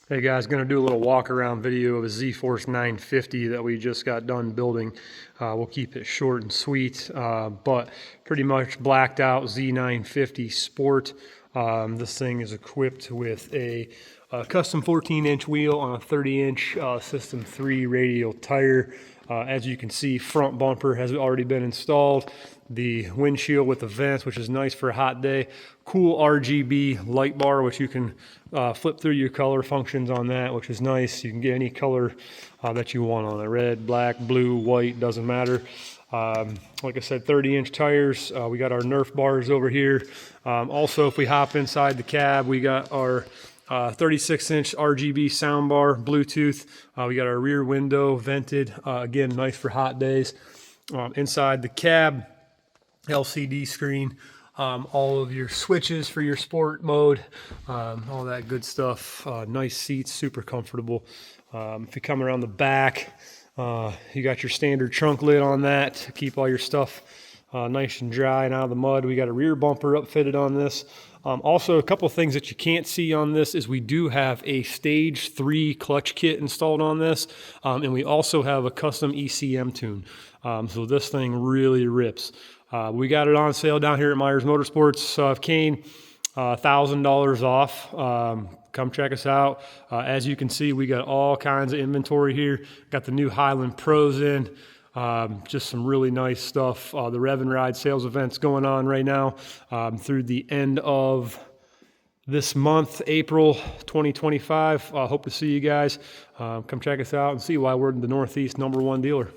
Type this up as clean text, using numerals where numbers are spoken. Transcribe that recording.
Hey guys, going to do a little walk around video of a Zforce 950 that we just got done building. We'll keep it short and sweet, but pretty much blacked out Z950 Sport. This thing is equipped with a custom 14-inch wheel on a 30-inch System 3 radial tire. As you can see, front bumper has already been installed. The windshield with the vents, which is nice for a hot day. Cool RGB light bar, which you can flip through your color functions on that, which is nice. You can get any color that you want on it. Red, black, blue, white, doesn't matter. Like I said, 30-inch tires. We got our Nerf bars over here. Also, if we hop inside the cab, we got our 36-inch RGB soundbar, Bluetooth. We got our rear window vented. Again, nice for hot days. Inside the cab, LCD screen, all of your switches for your sport mode, all that good stuff. Nice seats, super comfortable. If you come around the back, you got your standard trunk lid on that to keep all your stuff nice and dry and out of the mud. We got a rear bumper upfitted on this. Also, a couple of things that you can't see on this is we do have a stage 3 clutch kit installed on this, and we also have a custom ECM tune. So this thing really rips. We got it on sale down here at Myers Motorsports of Kane, $1,000 off. Come check us out. As you can see, we got all kinds of inventory here. Got the new Highland Pros in. Just some really nice stuff. The Rev and Ride sales event's going on right now through the end of this month, April 2025. Hope to see you guys. Come check us out and see why we're the Northeast #1 dealer.